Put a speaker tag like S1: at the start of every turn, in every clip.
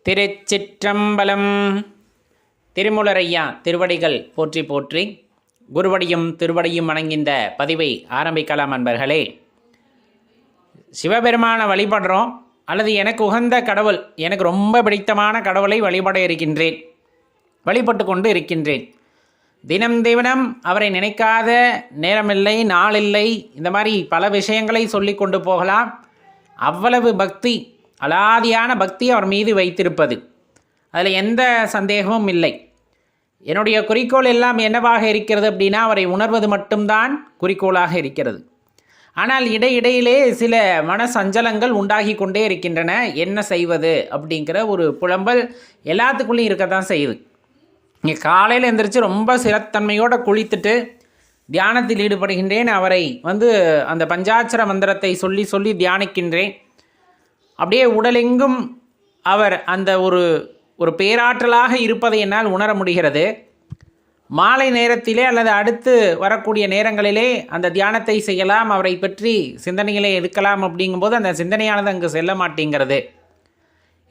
S1: திருச்சிற்றம்பலம். திருமூலரையா திருவடிகள் போற்றி போற்றி, குருவடியும் திருவடியும் வணங்கின்ற பதிவை ஆரம்பிக்கலாம். அன்பர்களே, சிவபெருமானை வழிபடுறோம், அல்லது எனக்கு உகந்த கடவுள், எனக்கு ரொம்ப பிடித்தமான கடவுளை வழிபட இருக்கின்றேன், வழிபட்டு கொண்டு இருக்கின்றேன். தினம் தினம் அவரை நினைக்காத நேரமில்லை, நாளில்லை. இந்த மாதிரி பல விஷயங்களை சொல்லி கொண்டு போகலாம். அவ்வளவு பக்தி, அலாதியான பக்தி அவர் மீது வைத்திருப்பது, அதில் எந்த சந்தேகமும் இல்லை. என்னுடைய குறிக்கோள் எல்லாம் என்னவாக இருக்கிறது அப்படின்னா, அவரை உணர்வது மட்டும்தான் குறிக்கோளாக இருக்கிறது. ஆனால் இடையிடையிலே சில மன சஞ்சலங்கள் உண்டாகி கொண்டே இருக்கின்றன. என்ன செய்வது அப்படிங்கிற ஒரு புலம்பல் எல்லாத்துக்குள்ளேயும் இருக்க தான் செய்யுது. இங்கே காலையில் எழுந்திரிச்சு ரொம்ப சிரத்தன்மையோடு குளித்துட்டு தியானத்தில் ஈடுபடுகின்றேன். அவரை அந்த பஞ்சாட்சர மந்திரத்தை சொல்லி சொல்லி தியானிக்கின்றேன். அப்படியே உடலெங்கும் அவர் அந்த ஒரு பேராற்றலாக இருப்பதை என்னால் உணர முடிகிறது. மாலை நேரத்திலே அல்லது அடுத்து வரக்கூடிய நேரங்களிலே அந்த தியானத்தை செய்யலாம், அவரை பற்றி சிந்தனைகளை எடுக்கலாம். அப்படிங்கும்போது அந்த சிந்தனையானது அங்கு செல்ல மாட்டேங்கிறது.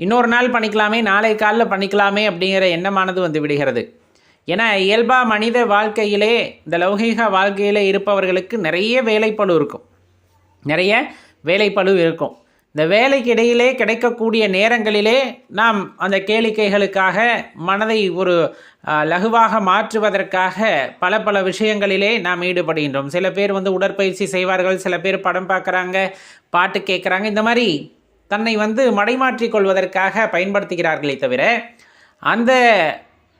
S1: இன்னொரு நாள் பண்ணிக்கலாமே, நாளை காலையில் பண்ணிக்கலாமே அப்படிங்கிற எண்ணமானது வந்து விடுகிறது. ஏன்னா இயல்பாக மனித வாழ்க்கையிலே, இந்த லௌகீக வாழ்க்கையிலே இருப்பவர்களுக்கு நிறைய வேலைப்பளு இருக்கும், நிறைய வேலைப்பளு இருக்கும். இந்த வேலைக்கு இடையிலே கிடைக்கக்கூடிய நேரங்களிலே நாம் அந்த கேளிக்கைகளுக்காக மனதை ஒரு லகுவாக மாற்றுவதற்காக பல பல விஷயங்களிலே நாம் ஈடுபடுகின்றோம். சில பேர் உடற்பயிற்சி செய்வார்கள், சில பேர் படம் பார்க்குறாங்க, பாட்டு கேட்குறாங்க. இந்த மாதிரி தன்னை மடைமாற்றிக் கொள்வதற்காக பயன்படுத்துகிறார்களே தவிர, அந்த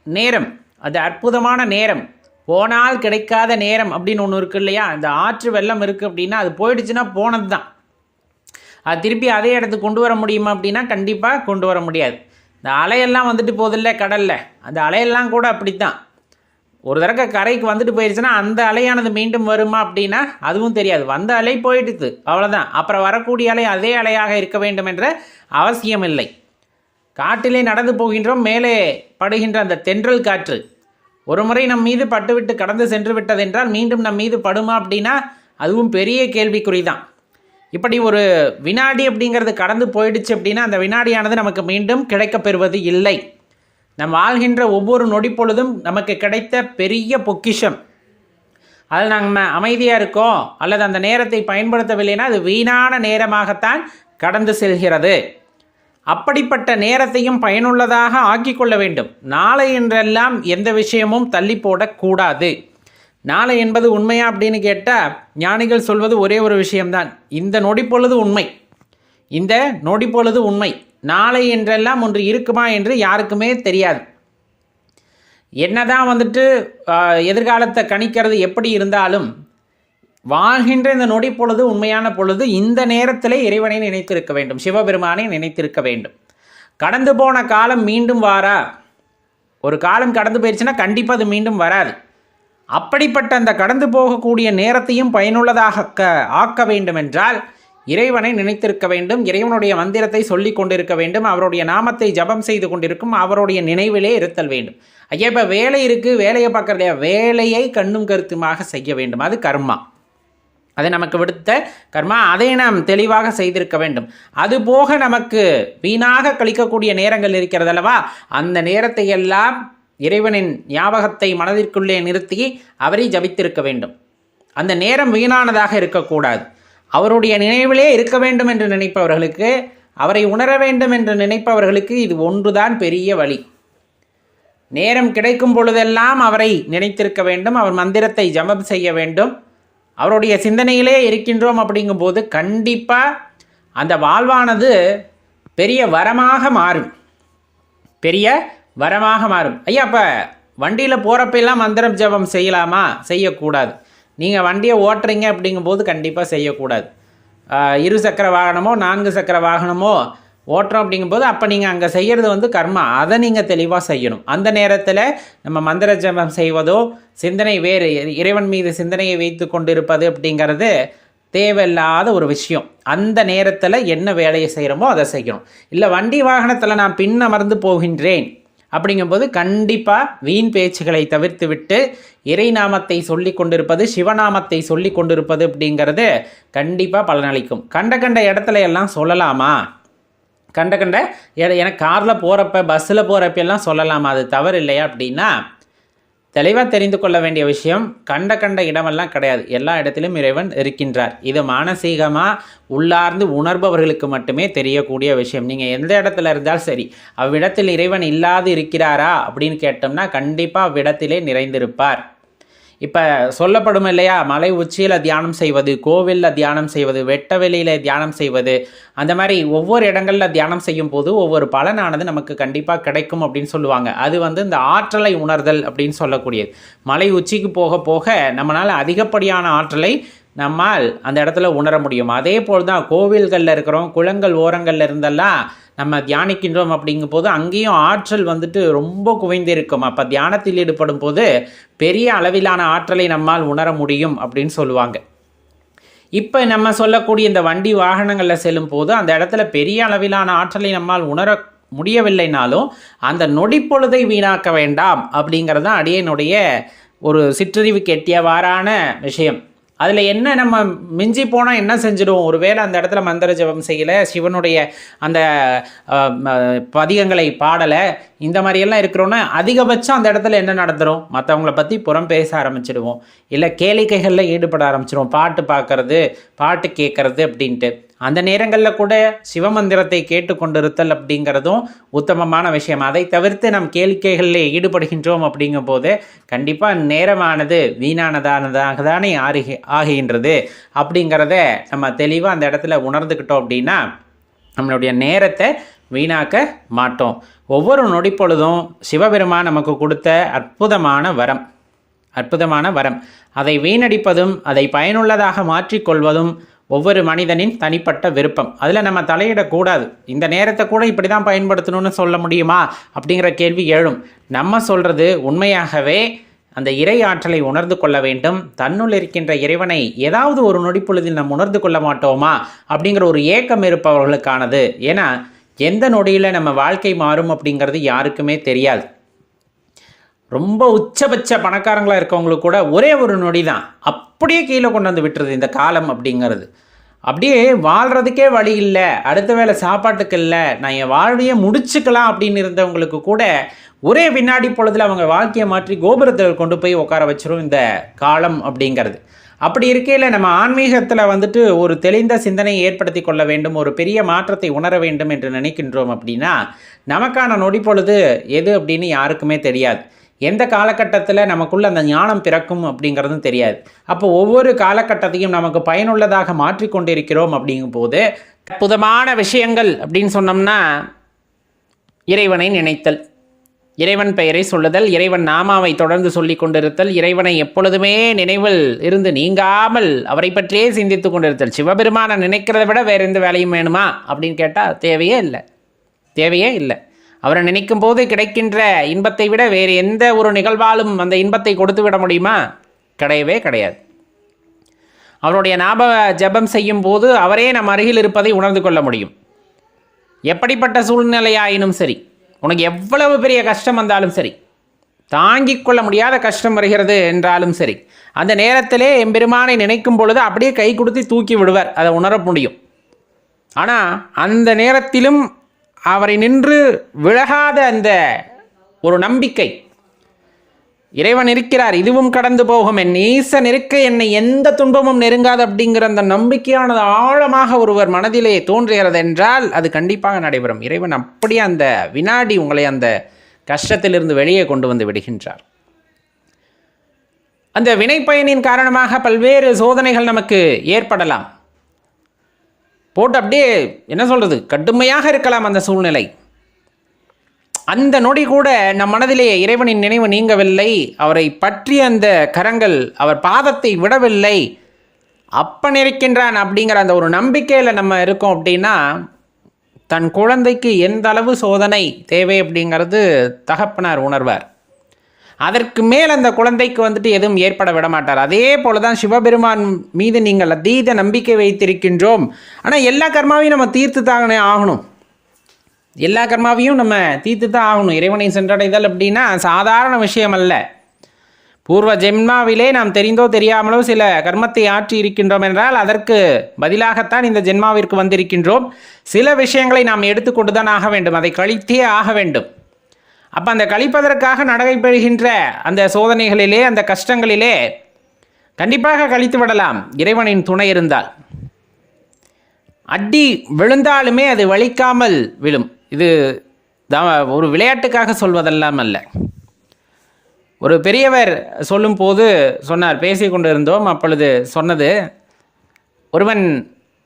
S1: நேரம், அது அற்புதமான நேரம், போனால் கிடைக்காத நேரம் அப்படின்னு ஒன்று இருக்குது இல்லையா? அந்த ஆற்று வெள்ளம் இருக்குது அப்படின்னா, அது போயிடுச்சுன்னா போனது தான். அது திருப்பி அதே இடத்துக்கு கொண்டு வர முடியுமா அப்படின்னா கண்டிப்பாக கொண்டு வர முடியாது. இந்த அலையெல்லாம் போதில்ல கடலில், அந்த அலையெல்லாம் கூட அப்படித்தான். ஒரு தடவை கரைக்கு போயிடுச்சுன்னா அந்த அலையானது மீண்டும் வருமா அப்படின்னா அதுவும் தெரியாது. வந்த அலை போயிடுது, அவ்வளோதான். அப்புறம் வரக்கூடிய அலை அதே அலையாக இருக்க வேண்டும் என்ற அவசியம் இல்லை. காட்டிலே நடந்து போகின்றோம், மேலே படுகின்ற அந்த தென்றல் காற்று ஒரு முறை நம் மீது பட்டுவிட்டு கடந்து சென்று விட்டதென்றால் மீண்டும் நம் மீது படுமா அப்படின்னா அதுவும் பெரிய கேள்விக்குறி தான். இப்படி ஒரு வினாடி அப்படிங்கிறது கடந்து போயிடுச்சு அப்படின்னா அந்த வினாடியானது நமக்கு மீண்டும் கிடைக்கப்பெறுவது இல்லை. நம் வாழ்கின்ற ஒவ்வொரு நொடி பொழுதும் நமக்கு கிடைத்த பெரிய பொக்கிஷம். அதில் நம்ம அமைதியாக இருக்கோம் அல்லது அந்த நேரத்தை பயன்படுத்தவில்லைன்னா அது வீணான நேரமாகத்தான் கடந்து செல்கிறது. அப்படிப்பட்ட நேரத்தையும் பயனுள்ளதாக ஆக்கிக்கொள்ள வேண்டும். நாளை என்றெல்லாம் எந்த விஷயமும் தள்ளி போடக்கூடாது. நாளை என்பது உண்மையா அப்படின்னு கேட்டால் ஞானிகள் சொல்வது ஒரே ஒரு விஷயம்தான், இந்த நொடி பொழுது உண்மை, இந்த நொடி பொழுது உண்மை. நாளை என்றெல்லாம் ஒன்று இருக்குமா என்று யாருக்குமே தெரியாது. என்னதான் எதிர்காலத்தை கணிக்கிறது எப்படி இருந்தாலும் வாழ்கின்ற இந்த நொடி பொழுது உண்மையான பொழுது. இந்த நேரத்திலே இறைவனை நினைத்திருக்க வேண்டும், சிவபெருமானை நினைத்திருக்க வேண்டும். கடந்து போன காலம் மீண்டும் வாரா? ஒரு காலம் கடந்து போயிடுச்சுன்னா கண்டிப்பாக அது மீண்டும் வராது. அப்படிப்பட்ட அந்த கடந்து போகக்கூடிய நேரத்தையும் பயனுள்ளதாக ஆக்க வேண்டுமென்றால் இறைவனை நினைத்திருக்க வேண்டும், இறைவனுடைய மந்திரத்தை சொல்லி கொண்டிருக்க வேண்டும், அவருடைய நாமத்தை ஜபம் செய்து கொண்டிருக்கும், அவருடைய நினைவிலே இருத்தல் வேண்டும். ஐயா, இப்போ வேலை இருக்குது, வேலையை பார்க்கறது இல்லையா? வேலையை கண்ணும் கருத்துமாக செய்ய வேண்டும், அது கர்மா, அது நமக்கு விடுத்த கர்மா, அதை நாம் தெளிவாக செய்திருக்க வேண்டும். அதுபோக நமக்கு வீணாக கழிக்கக்கூடிய நேரங்கள் இருக்கிறது அல்லவா? அந்த நேரத்தை எல்லாம் இறைவனின் ஞாபகத்தை மனதிற்குள்ளே நிறுத்தி அவரை ஜபித்திருக்க வேண்டும். அந்த நேரம் வீணானதாக இருக்கக்கூடாது. அவருடைய நினைவிலே இருக்க வேண்டும் என்று நினைப்பவர்களுக்கு, அவரை உணர வேண்டும் என்று நினைப்பவர்களுக்கு இது ஒன்றுதான் பெரிய வழி. நேரம் கிடைக்கும் பொழுதெல்லாம் அவரை நினைத்திருக்க வேண்டும், அவர் மந்திரத்தை ஜபம் செய்ய வேண்டும். அவருடைய சிந்தனையிலே இருக்கின்றோம் அப்படிங்கும்போது கண்டிப்பாக அந்த வாழ்வானது பெரிய வரமாக மாறும், பெரிய வரமாக மாறும். ஐயா, அப்போ வண்டியில் போகிறப்பெல்லாம் மந்திரம் ஜபம் செய்யலாமா? செய்யக்கூடாது. நீங்கள் வண்டியை ஓட்டுறீங்க அப்படிங்கும்போது கண்டிப்பாக செய்யக்கூடாது. 2 சக்கர வாகனமோ 4 சக்கர வாகனமோ ஓட்டுறோம் அப்படிங்கும்போது அப்போ நீங்கள் அங்கே செய்கிறது கர்மா, அதை நீங்கள் தெளிவாக செய்யணும். அந்த நேரத்தில் நம்ம மந்திர ஜபம் செய்வதோ, சிந்தனை வேறு இறைவன் மீது சிந்தனையை வைத்து கொண்டிருப்பது அப்படிங்கிறது தேவையில்லாத ஒரு விஷயம். அந்த நேரத்தில் என்ன வேலையை செய்கிறோமோ அதை செய்யணும். இல்லை வண்டி வாகனத்தில் நான் பின்னமர்ந்து போகின்றேன் அப்படிங்கும்போது கண்டிப்பாக வீண் பேச்சுகளை தவிர்த்து விட்டு இறை நாமத்தை சொல்லி கொண்டிருப்பது, சிவநாமத்தை சொல்லி கொண்டிருப்பது அப்படிங்கிறது கண்டிப்பாக பலனளிக்கும். கண்ட இடத்துல எல்லாம் சொல்லலாமா? கண்ட கண்ட எனக்கு காரில் போகிறப்ப பஸ்ஸில் போகிறப்ப எல்லாம் சொல்லலாமா, அது தவறு இல்லையா அப்படின்னா, தெளிவாக தெரிந்து கொள்ள வேண்டிய விஷயம், கண்ட கண்ட இடமெல்லாம் கிடையாது. எல்லா இடத்திலும் இறைவன் இருக்கின்றார். இது மானசீகமாக உள்ளார்ந்து உணர்பவர்களுக்கு மட்டுமே தெரியக்கூடிய விஷயம். நீங்கள் எந்த இடத்துல இருந்தாலும் சரி, அவ்விடத்தில் இறைவன் இல்லாது இருக்கிறாரா அப்படின்னு கேட்டோம்னா கண்டிப்பாக அவ்விடத்திலே நிறைந்திருப்பார். இப்போ சொல்லப்படும் இல்லையா, மலை உச்சியில் தியானம் செய்வது, கோவிலில் தியானம் செய்வது, வெட்ட வெளியில் தியானம் செய்வது, அந்த மாதிரி ஒவ்வொரு இடங்களில் தியானம் செய்யும் போது ஒவ்வொரு பலனானது நமக்கு கண்டிப்பாக கிடைக்கும் அப்படின்னு சொல்லுவாங்க. அது இந்த ஆற்றலை உணர்தல் அப்படின்னு சொல்லக்கூடியது. மலை உச்சிக்கு போக போக நம்மளால் அதிகப்படியான ஆற்றலை நம்மால் அந்த இடத்துல உணர முடியும். அதே போல் தான் கோவில்களில் இருக்கிறோம், குளங்கள் ஓரங்களில் இருந்தெல்லாம் நம்ம தியானிக்கின்றோம் அப்படிங்கும் போது அங்கேயும் ஆற்றல் ரொம்ப குவிந்திருக்கும். அப்போ தியானத்தில் ஈடுபடும் போது பெரிய அளவிலான ஆற்றலை நம்மால் உணர முடியும் அப்படின்னு சொல்லுவாங்க. இப்போ நம்ம சொல்லக்கூடிய இந்த வண்டி வாகனங்களில் செல்லும் போது அந்த இடத்துல பெரிய அளவிலான ஆற்றலை நம்மால் உணர முடியவில்லைனாலும் அந்த நொடிப்பொழுதை வீணாக்க வேண்டாம் அப்படிங்கிறது தான் அடியனுடைய ஒரு சிற்றறிவுக்கு எட்டியவாறான விஷயம். அதில் என்ன, நம்ம மிஞ்சி போனால் என்ன செஞ்சிடுவோம், ஒருவேளை அந்த இடத்துல மந்திர ஜபம் செய்யலை, சிவனுடைய அந்த பதிகங்களை பாடலை, இந்த மாதிரியெல்லாம் இருக்கிறோன்னா அதிகபட்சம் அந்த இடத்துல என்ன நடந்துடும், மற்றவங்கள பற்றி புறம் பேச ஆரம்பிச்சிடுவோம், இல்லை கேளிக்கைகளில் ஈடுபட ஆரம்பிச்சிடுவோம், பாட்டு பார்க்கறது, பாட்டு கேட்கறது அப்படின்ட்டு. அந்த நேரங்களில் கூட சிவமந்திரத்தை கேட்டு கொண்டிருத்தல் அப்படிங்கிறதும் உத்தமமான விஷயம். அதை தவிர்த்து நம் கேளிக்கைகளில் ஈடுபடுகின்றோம் அப்படிங்கும் போது கண்டிப்பாக நேரமானது வீணானதானதாக தானே ஆகின்றது. அப்படிங்கிறத நம்ம தெளிவாக அந்த இடத்துல உணர்ந்துக்கிட்டோம் அப்படின்னா நம்மளுடைய நேரத்தை வீணாக்க மாட்டோம். ஒவ்வொரு நொடிப்பொழுதும் சிவபெருமான் நமக்கு கொடுத்த அற்புதமான வரம். அதை வீணடிப்பதும் அதை பயனுள்ளதாக மாற்றிக்கொள்வதும் ஒவ்வொரு மனிதனின் தனிப்பட்ட விருப்பம். அதில் நம்ம தலையிடக்கூடாது. இந்த நேரத்தை கூட இப்படி தான் பயன்படுத்தணும்னு சொல்ல முடியுமா அப்படிங்கிற கேள்வி எழும். நம்ம சொல்கிறது உண்மையாகவே அந்த இறை ஆற்றலை உணர்ந்து கொள்ள வேண்டும். தன்னுள் இருக்கின்ற இறைவனை ஏதாவது ஒரு நொடிப்பொழுதில் நம்ம உணர்ந்து கொள்ள மாட்டோமா அப்படிங்கிற ஒரு ஏக்கம் இருப்பவர்களுக்கானது. ஏன்னா எந்த நொடியில் நம்ம வாழ்க்கை மாறும் அப்படிங்கிறது யாருக்குமே தெரியாது. ரொம்ப உச்சபட்ச பணக்காரங்களாக இருக்கவங்களுக்கு கூட ஒரே ஒரு நொடி தான் அப்படியே கீழே கொண்டு வந்து விட்டுருது இந்த காலம் அப்படிங்கிறது. அப்படியே வாழ்கிறதுக்கே வழி இல்லை, அடுத்த வேளை சாப்பாட்டுக்கு இல்லை, நான் என் வாழ்வையே முடிச்சுக்கலாம் அப்படின்னு இருந்தவங்களுக்கு கூட ஒரே வினாடி பொழுதில் அவங்க வாழ்க்கையை மாற்றி கோபுரத்தில் கொண்டு போய் உட்கார வச்சிரும் இந்த காலம் அப்படிங்கிறது. அப்படி இருக்கையில் நம்ம ஆன்மீகத்தில் ஒரு தெளிந்த சிந்தனையை ஏற்படுத்தி கொள்ள வேண்டும், ஒரு பெரிய மாற்றத்தை உணர வேண்டும் என்று நினைக்கின்றோம் அப்படின்னா நமக்கான நொடி பொழுது எது அப்படின்னு யாருக்குமே தெரியாது. எந்த காலகட்டத்தில் நமக்குள்ள அந்த ஞானம் பிறக்கும் அப்படிங்கிறதும் தெரியாது. அப்போ ஒவ்வொரு காலகட்டத்தையும் நமக்கு பயனுள்ளதாக மாற்றிக்கொண்டிருக்கிறோம் அப்படிங்கும் போது அற்புதமான விஷயங்கள் அப்படின்னு சொன்னோம்னா இறைவனை நினைத்தல், இறைவன் பெயரை சொல்லுதல், இறைவன் நாமாவை தொடர்ந்து சொல்லி கொண்டிருத்தல், இறைவனை எப்பொழுதுமே நினைவில் இருந்து நீங்காமல் அவரை பற்றியே சிந்தித்து கொண்டிருத்தல். சிவபெருமானை நினைக்கிறத விட வேறு எந்த வேலையும் வேணுமா அப்படின்னு கேட்டால் தேவையே இல்லை. அவரை நினைக்கும் போது கிடைக்கின்ற இன்பத்தை விட வேறு எந்த ஒரு நிகழ்வாலும் அந்த இன்பத்தை கொடுத்து விட முடியுமா? கிடையவே கிடையாது. அவருடைய ஜபம் செய்யும் போது அவரே நம் அருகில் இருப்பதை உணர்ந்து கொள்ள முடியும். எப்படிப்பட்ட சூழ்நிலையாயினும் சரி, உனக்கு எவ்வளவு பெரிய கஷ்டம் வந்தாலும் சரி, தாங்கிக் கொள்ள முடியாத கஷ்டம் வருகிறது என்றாலும் சரி, அந்த நேரத்திலே எம்பெருமானை நினைக்கும் பொழுது அப்படியே கை கொடுத்து தூக்கி விடுவார், அதை உணர முடியும். ஆனால் அந்த நேரத்திலும் அவரை நின்று விலகாத அந்த ஒரு நம்பிக்கை, இறைவன் இருக்கிறார், இதுவும் கடந்து போகும், என் ஈசன் இருக்க என்னை எந்த துன்பமும் நெருங்காது அப்படிங்கிற அந்த நம்பிக்கையானது ஆழமாக ஒருவர் மனதிலே தோன்றுகிறது என்றால் அது கண்டிப்பாக நடைபெறும். இறைவன் அப்படியே அந்த வினாடி உங்களை அந்த கஷ்டத்திலிருந்து வெளியே கொண்டு வந்து விடுகின்றார். அந்த வினைப்பயனின் காரணமாக பல்வேறு சோதனைகள் நமக்கு ஏற்படலாம். போட்டு அப்படியே என்ன சொல்கிறது, கடுமையாக இருக்கலாம் அந்த சூழ்நிலை. அந்த நொடி கூட நம் மனதிலே இறைவனின் நினைவு நீங்கவில்லை, அவரை பற்றிய அந்த கரங்கள் அவர் பாதத்தை விடவில்லை, அப்பன் இருக்கின்றான் அப்படிங்கிற அந்த ஒரு நம்பிக்கையில் நம்ம இருக்கோம் அப்படின்னா தன் குழந்தைக்கு எந்த அளவு சோதனை தேவை அப்படிங்கிறது தகப்பனார் உணர்வார். அதற்கு மேல் அந்த குழந்தைக்கு எதுவும் ஏற்பட விட மாட்டார். அதே போல தான் சிவபெருமான் மீது நீங்கள் அதீத நம்பிக்கை வைத்திருக்கின்றோம். ஆனால் எல்லா கர்மாவையும் நம்ம தீர்த்து தானே ஆகணும். எல்லா கர்மாவையும் நம்ம தீர்த்து தான் ஆகணும். இறைவனை சென்றடைதல் அப்படின்னா சாதாரண விஷயம் அல்ல. பூர்வ ஜென்மாவிலே நாம் தெரிந்தோ தெரியாமலோ சில கர்மத்தை ஆற்றி இருக்கின்றோம் என்றால் அதற்கு பதிலாகத்தான் இந்த ஜென்மாவிற்கு வந்திருக்கின்றோம். சில விஷயங்களை நாம் எடுத்துக்கொண்டு தான் ஆக வேண்டும், அதை கழித்தே ஆக வேண்டும். அப்போ அந்த கழிப்பதற்காக நடைபெறுகின்ற அந்த சோதனைகளிலே, அந்த கஷ்டங்களிலே கண்டிப்பாக கழித்து விடலாம் இறைவனின் துணை இருந்தால். அடி விழுந்தாலுமே அது வலிக்காமல் விழும். இது ஒரு விளையாட்டுக்காக சொல்வதெல்லாம் அல்ல. ஒரு பெரியவர் சொல்லும்போது சொன்னார், பேசி கொண்டு இருந்தோம், அப்பொழுது சொன்னது, ஒருவன்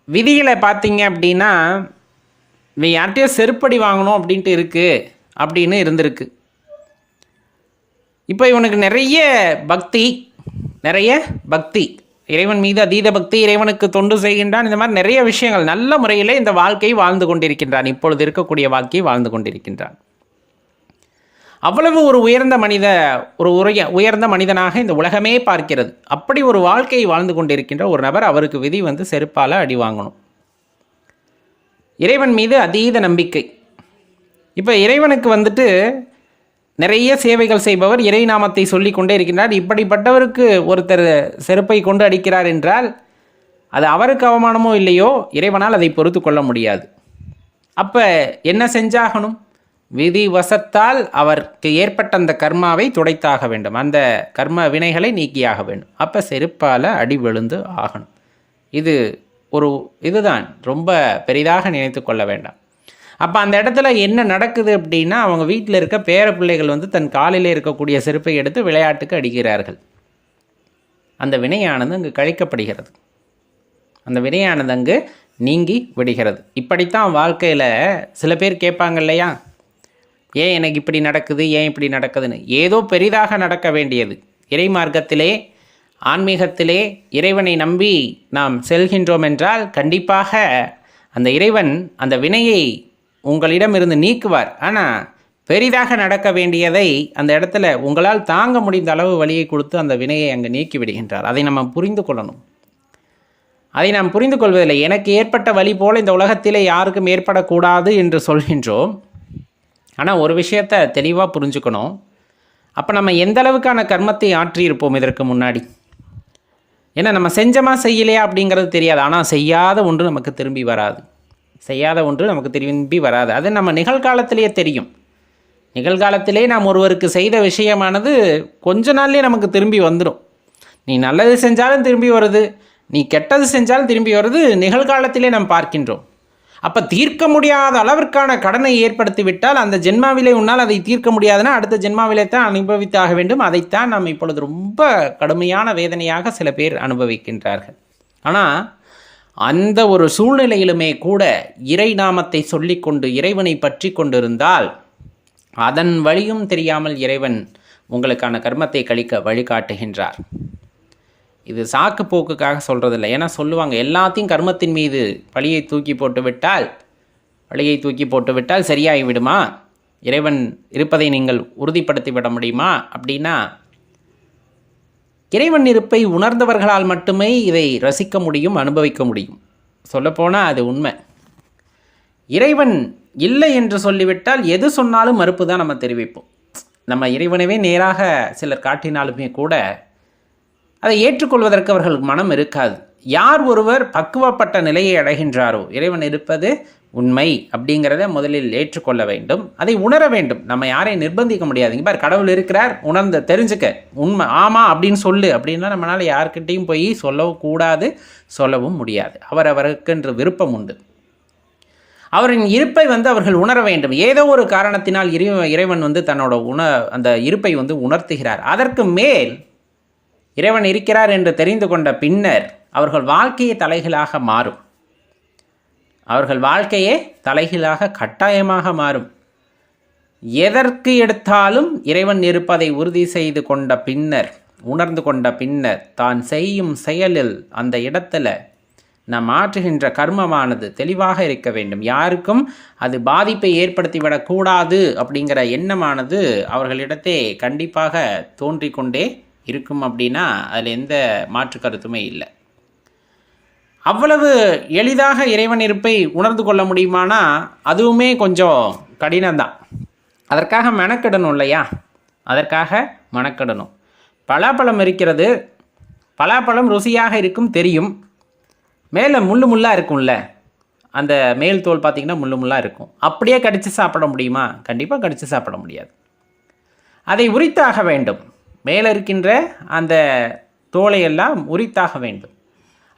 S1: விதிகளை பார்த்தீங்க அப்படின்னா இவன் யார்கிட்டயோ செருப்படி வாங்கணும் அப்படின்ட்டு இருக்குது அப்படின்னு இருந்திருக்கு. இப்போ இவனுக்கு நிறைய பக்தி, இறைவன் மீது அதீத பக்தி, இறைவனுக்கு தொண்டு செய்கின்றான், இந்த மாதிரி நிறைய விஷயங்கள், நல்ல முறையில் இந்த வாழ்க்கையை வாழ்ந்து கொண்டிருக்கின்றான், இப்பொழுது இருக்கக்கூடிய வாழ்க்கையை வாழ்ந்து கொண்டிருக்கின்றான். அவ்வளவு ஒரு உயர்ந்த மனிதனாக இந்த உலகமே பார்க்கிறது. அப்படி ஒரு வாழ்க்கையை வாழ்ந்து கொண்டிருக்கின்ற ஒரு நபர், அவருக்கு விதி செருப்பால் அடி வாங்கணும். இறைவன் மீது அதீத நம்பிக்கை. இப்போ இறைவனுக்கு நிறைய சேவைகள் செய்பவர், இறை நாமத்தை சொல்லி கொண்டே இருக்கின்றார். இப்படிப்பட்டவருக்கு ஒருத்தர் செருப்பை கொண்டு அடிக்கிறார் என்றால் அது அவருக்கு அவமானமோ இல்லையோ, இறைவனால் அதை பொறுத்து கொள்ள முடியாது. அப்போ என்ன செஞ்சாகணும்? விதி வசத்தால் அவருக்கு ஏற்பட்ட அந்த கர்மாவை துடைத்தாக வேண்டும், அந்த கர்ம வினைகளை நீக்கியாக வேண்டும். அப்போ செருப்பால் அடி விழுந்து ஆகணும். இதுதான் ரொம்ப பெரிதாக நினைத்து கொள்ள வேண்டாம். அப்போ அந்த இடத்துல என்ன நடக்குது அப்படின்னா, அவங்க வீட்டில் இருக்க பேர பிள்ளைகள் தன் காலில் இருக்கக்கூடிய செருப்பை எடுத்து விளையாட்டுக்கு அடிக்கிறார்கள். அந்த வினையானது அங்கு கழிக்கப்படுகிறது, அந்த வினையானது அங்கு நீங்கி விடுகிறது. இப்படித்தான் வாழ்க்கையில் சில பேர் கேட்பாங்க இல்லையா, ஏன் எனக்கு இப்படி நடக்குது, ஏன் இப்படி நடக்குதுன்னு. ஏதோ பெரிதாக நடக்க வேண்டியது. இறை மார்க்கத்திலே, ஆன்மீகத்திலே இறைவனை நம்பி நாம் செல்கின்றோம் என்றால் கண்டிப்பாக அந்த இறைவன் அந்த வினையை உங்களிடமிருந்து நீக்குவார். ஆனால் பெரிதாக நடக்க வேண்டியதை அந்த இடத்துல உங்களால் தாங்க முடிந்த அளவு வழியை கொடுத்து அந்த வினையை அங்கே நீக்கி விடுகின்றார். அதை நம்ம புரிந்து கொள்ளணும். அதை நாம் புரிந்து கொள்வதில்லை. எனக்கு ஏற்பட்ட வழி போல் இந்த உலகத்திலே யாருக்கும் ஏற்படக்கூடாது என்று சொல்கின்றோம். ஆனால் ஒரு விஷயத்தை தெளிவாக புரிஞ்சுக்கணும். அப்போ நம்ம எந்த அளவுக்கான கர்மத்தை ஆற்றியிருப்போம் இதற்கு முன்னாடி? ஏன்னா நம்ம செஞ்சமா செய்யலையா அப்படிங்கிறது தெரியாது. ஆனால் செய்யாத ஒன்று நமக்கு திரும்பி வராது. அது நம்ம நிகழ்காலத்திலேயே தெரியும். நிகழ்காலத்திலே நாம் ஒருவருக்கு செய்த விஷயமானது கொஞ்ச நாள்லேயே நமக்கு திரும்பி வந்துடும். நீ நல்லது செஞ்சாலும் திரும்பி வருது, நீ கெட்டது செஞ்சாலும் திரும்பி வருது, நிகழ்காலத்திலே நாம் பார்க்கின்றோம். அப்போ தீர்க்க முடியாத அளவிற்கான கடனை ஏற்படுத்தி விட்டால் அந்த ஜென்மாவிலே உன்னால் அதை தீர்க்க முடியாதுன்னா அடுத்த ஜென்மாவிலே தான் அனுபவித்தாக வேண்டும். அதைத்தான் நாம் இப்பொழுது ரொம்ப கடுமையான வேதனையாக சில பேர் அனுபவிக்கின்றார்கள். ஆனால் அந்த ஒரு சூழ்நிலையிலுமே கூட இறை நாமத்தை சொல்லிக்கொண்டு இறைவனை பற்றி கொண்டிருந்தால் அதன் வழியும் தெரியாமல் இறைவன் உங்களுக்கான கர்மத்தை கழிக்க வழிகாட்டுகின்றார். இது சாக்கு போக்குக்காக சொல்கிறதில்ல. ஏன்னா சொல்லுவாங்க, எல்லாத்தையும் கர்மத்தின் மீது பழியை தூக்கி போட்டுவிட்டால் சரியாகி விடுமா, இறைவன் இருப்பதை நீங்கள் உறுதிப்படுத்தி விட முடியுமா அப்படின்னா, இறைவன் இருப்பை உணர்ந்தவர்களால் மட்டுமே இதை ரசிக்க முடியும், அனுபவிக்க முடியும். சொல்லப்போனால் அது உண்மை. இறைவன் இல்லை என்று சொல்லிவிட்டால் எது சொன்னாலும் மறுப்பு தான் நம்ம தெரிவிப்போம். நம்ம இறைவனவே நேராக சிலர் காட்டினாலுமே கூட அதை ஏற்றுக்கொள்வதற்கு அவர்களுக்கு மனம் இருக்காது. யார் ஒருவர் பக்குவப்பட்ட நிலையை அடைகின்றாரோ, இறைவன் இருப்பது உண்மை அப்படிங்கிறத முதலில் ஏற்றுக்கொள்ள வேண்டும், அதை உணர வேண்டும். நம்ம யாரையும் நிர்பந்திக்க முடியாது. இங்கே பார், கடவுள் இருக்கிறார், உணர்ந்து தெரிஞ்சுக்க, உண்மை ஆமாம் அப்படின்னு சொல்லு அப்படின்னா நம்மளால் யார்கிட்டையும் போய் சொல்லவும் கூடாது, சொல்லவும் முடியாது. அவரவருக்கென்று விருப்பம் உண்டு. அவரின் இருப்பை அவர்கள் உணர வேண்டும். ஏதோ ஒரு காரணத்தினால் இறைவன் தன்னோட அந்த இருப்பை உணர்த்துகிறார். அதற்கு மேல் இறைவன் இருக்கிறார் என்று தெரிந்து கொண்ட பின்னர் அவர்கள் வாழ்க்கையே தலைகீழாக கட்டாயமாக மாறும். எதற்கு எடுத்தாலும் இறைவன் இருப்பதை உறுதி செய்து கொண்ட பின்னர், உணர்ந்து கொண்ட பின்னர், தான் செய்யும் செயலில் அந்த இடத்துல நாம் ஆற்றுகின்ற கர்மமானது தெளிவாக இருக்க வேண்டும். யாருக்கும் அது பாதிப்பை ஏற்படுத்திவிடக்கூடாது அப்படிங்கிற எண்ணமானது அவர்களிடத்தே கண்டிப்பாக தோன்றிக்கொண்டே இருக்கும். அப்படின்னா அதில் எந்த மாற்று கருத்துமே இல்லை. அவ்வளவு எளிதாக இறைவன் இருப்பை உணர்ந்து கொள்ள முடியுமானா அதுவுமே கொஞ்சம் கடினம்தான். அதற்காக மெனக்கெடணும் இல்லையா? பலாப்பழம் இருக்கிறது, பலாப்பழம் ருசியாக இருக்கும் தெரியும், மேலே முள்ளு முள்ளாக இருக்கும்ல, அந்த மேல் தோல் பார்த்திங்கன்னா முள்ளு முள்ளாக இருக்கும். அப்படியே கடித்து சாப்பிட முடியுமா? கண்டிப்பாக கடித்து சாப்பிட முடியாது. அதை உரித்தாக வேண்டும். மேலே இருக்கின்ற அந்த தோலையெல்லாம் உரித்தாக வேண்டும்.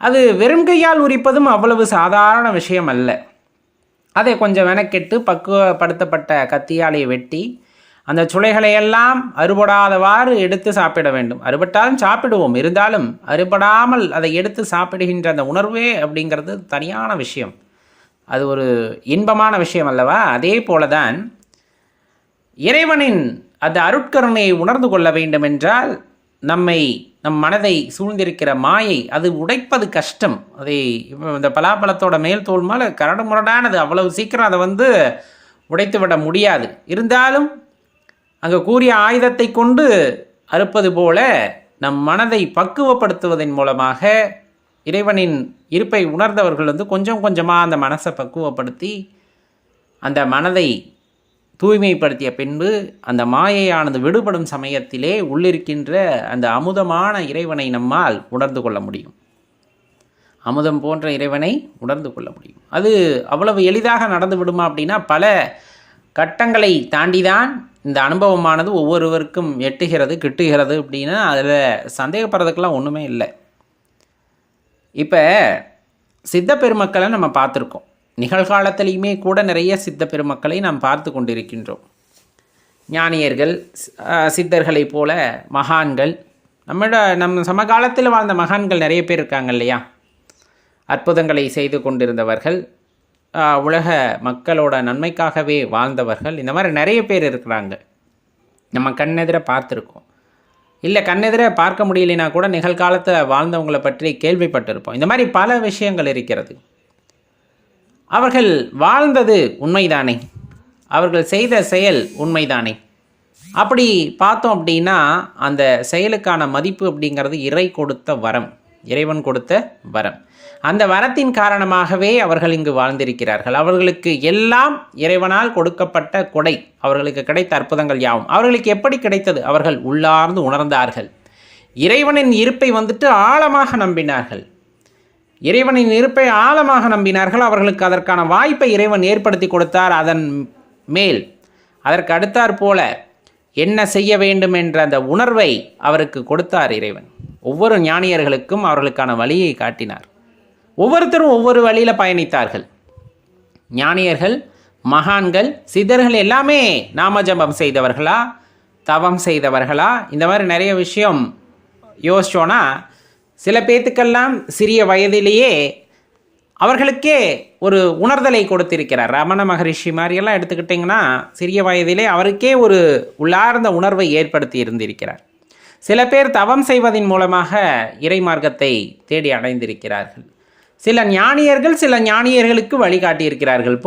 S1: அது வெறும் கையால் உரிப்பதும் அவ்வளவு சாதாரண விஷயம் அல்ல. அதை கொஞ்சம் மெனக்கெட்டு பக்குவப்படுத்தப்பட்ட கத்தியாலை வெட்டி அந்த சுளைகளையெல்லாம் அறுபடாதவாறு எடுத்து சாப்பிட வேண்டும். அறுபட்டாலும் சாப்பிடுவோம், இருந்தாலும் அறுபடாமல் அதை எடுத்து சாப்பிடுகின்ற அந்த உணர்வே அப்படிங்கிறது தனியான விஷயம். அது ஒரு இன்பமான விஷயம் அல்லவா? அதே போலதான் இறைவனின் அந்த அருட்கருணையை உணர்ந்து கொள்ள வேண்டும் என்றால் நம் மனதை சூழ்ந்திருக்கிற மாயை அது உடைப்பது கஷ்டம். அதை இந்த பலாப்பழத்தோட மேல் தோல் மேலே கரடு முரடானது, அவ்வளவு சீக்கிரம் அதை உடைத்து விட முடியாது. இருந்தாலும் அங்கே கூறிய ஆயுதத்தை கொண்டு அறுப்பது போல நம் மனதை பக்குவப்படுத்துவதன் மூலமாக இறைவனின் இருப்பை உணர்ந்தவர்கள் கொஞ்சம் கொஞ்சமாக அந்த மனசை பக்குவப்படுத்தி அந்த மனதை தூய்மைப்படுத்திய பின்பு அந்த மாயையானது விடுபடும் சமயத்திலே உள்ளிருக்கின்ற அந்த அமுதமான இறைவனை நம்மால் உணர்ந்து கொள்ள முடியும். அமுதம் போன்ற இறைவனை உணர்ந்து கொள்ள முடியும். அது அவ்வளவு எளிதாக நடந்து விடுமா அப்படின்னா, பல கட்டங்களை தாண்டிதான் இந்த அனுபவமானது ஒவ்வொருவருக்கும் எட்டுகிறது, கிட்டுகிறது. அப்படின்னா அதில் சந்தேகப்படுறதுக்கெல்லாம் ஒன்றுமே இல்லை. இப்போ சித்த பெருமக்களை நம்ம பார்த்துருக்கோம். நிகழ்காலத்திலையுமே கூட நிறைய சித்த பெருமக்களை நாம் பார்த்து கொண்டிருக்கின்றோம். ஞானியர்கள், சித்தர்களை போல மகான்கள், நம்ம சமகாலத்தில் வாழ்ந்த மகான்கள் நிறைய பேர் இருக்காங்க இல்லையா? அற்புதங்களை செய்து கொண்டிருந்தவர்கள், உலக மக்களோட நன்மைக்காகவே வாழ்ந்தவர்கள், இந்த மாதிரி நிறைய பேர் இருக்கிறாங்க. நம்ம கண்ணெதிர பார்த்துருக்கோம். இல்லை கண்ணெதிர பார்க்க முடியலைன்னா கூட நிகழ்காலத்தில் வாழ்ந்தவங்களை பற்றி கேள்விப்பட்டிருப்போம். இந்த மாதிரி பல விஷயங்கள் இருக்கிறது. அவர்கள் வாழ்ந்தது உண்மைதானே? அவர்கள் செய்த செயல் உண்மைதானே? அப்படி பார்த்தோம் அப்படின்னா அந்த செயலுக்கான மதிப்பு அப்படிங்கிறது இறைவன் கொடுத்த வரம். அந்த வரத்தின் காரணமாகவே அவர்கள் இங்கு வாழ்ந்திருக்கிறார்கள். அவர்களுக்கு எல்லாம் இறைவனால் கொடுக்கப்பட்ட கொடை. அவர்களுக்கு கிடைத்த அற்புதங்கள் யாவும் அவர்களுக்கு எப்படி கிடைத்தது? அவர்கள் உள்ளார்ந்து உணர்ந்தார்கள். இறைவனின் இருப்பை ஆழமாக நம்பினார்கள். இறைவனின் இருப்பை ஆழமாக நம்பினார்கள். அவர்களுக்கு அதற்கான வாய்ப்பை இறைவன் ஏற்படுத்தி கொடுத்தார். அதன் மேல் அதற்கு அடுத்தாற் போல என்ன செய்ய வேண்டும் என்ற அந்த உணர்வை அவருக்கு கொடுத்தார் இறைவன். ஒவ்வொரு ஞானியர்களுக்கும் அவர்களுக்கான வழியை காட்டினார். ஒவ்வொருத்தரும் ஒவ்வொரு வழியில் பயணித்தார்கள். ஞானியர்கள், மகான்கள், சித்தர்கள் எல்லாமே நாமஜபம் செய்தவர்களா, தவம் செய்தவர்களா? இந்த மாதிரி நிறைய விஷயம் யோசிச்சோன்னா சில பேத்துக்கெல்லாம் சிறிய வயதிலேயே அவர்களுக்கே ஒரு உணர்தலை கொடுத்திருக்கிறார். ரமண மகரிஷி மாதிரியெல்லாம் எடுத்துக்கிட்டிங்கன்னா சிறிய வயதிலே அவருக்கே ஒரு உள்ளார்ந்த உணர்வை ஏற்படுத்தி இருந்திருக்கிறார். சில பேர் தவம் செய்வதன் மூலமாக இறை மார்க்கத்தை தேடி அடைந்திருக்கிறார்கள். சில ஞானியர்களுக்கு வழிகாட்டியிருக்கிறார்கள்.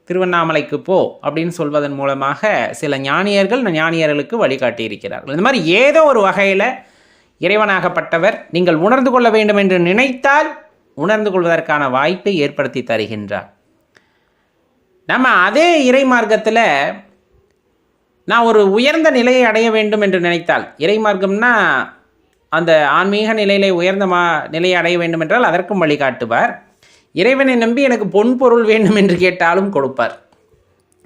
S1: திருவண்ணாமலைக்கு போ அப்படின்னு சொல்வதன் மூலமாக சில ஞானியர்களுக்கு வழிகாட்டியிருக்கிறார்கள். இந்த மாதிரி ஏதோ ஒரு வகையில் இறைவனாகப்பட்டவர் நீங்கள் உணர்ந்து கொள்ள வேண்டும் என்று நினைத்தால் உணர்ந்து கொள்வதற்கான வாய்ப்பை ஏற்படுத்தி தருகின்றார். நம்ம அதே இறை மார்க்கத்தில் நான் ஒரு உயர்ந்த நிலையை அடைய வேண்டும் என்று நினைத்தால், இறை மார்க்கம்னா அந்த ஆன்மீக நிலையிலே உயர்ந்த நிலையை அடைய வேண்டும் என்றால் அதற்கும் வழிகாட்டுவார். இறைவனை நம்பி எனக்கு பொன் பொருள் வேண்டும் என்று கேட்டாலும் கொடுப்பார்.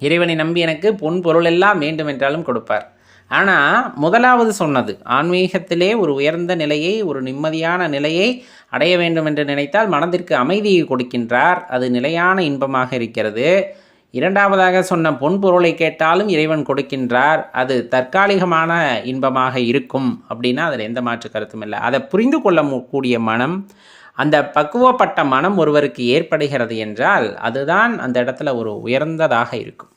S1: இறைவனை நம்பி எனக்கு பொன் பொருள் எல்லாம் வேண்டும் என்றாலும் கொடுப்பார். ஆனால் முதலாவது சொன்னது ஆன்மீகத்திலே ஒரு உயர்ந்த நிலையை, ஒரு நிம்மதியான நிலையை அடைய வேண்டும் என்று நினைத்தால் மனதிற்கு அமைதியை கொடுக்கின்றார். அது நிலையான இன்பமாக இருக்கிறது. இரண்டாவதாக சொன்ன பொன் பொருளை கேட்டாலும் இறைவன் கொடுக்கின்றார். அது தற்காலிகமான இன்பமாக இருக்கும் அப்படின்னா அதில் எந்த மாற்று கருத்தும் இல்லை. அதை புரிந்து கொள்ளக்கூடிய மனம், அந்த பக்குவப்பட்ட மனம் ஒருவருக்கு ஏற்படுகிறது என்றால் அதுதான் அந்த இடத்துல ஒரு உயர்ந்ததாக இருக்கும்.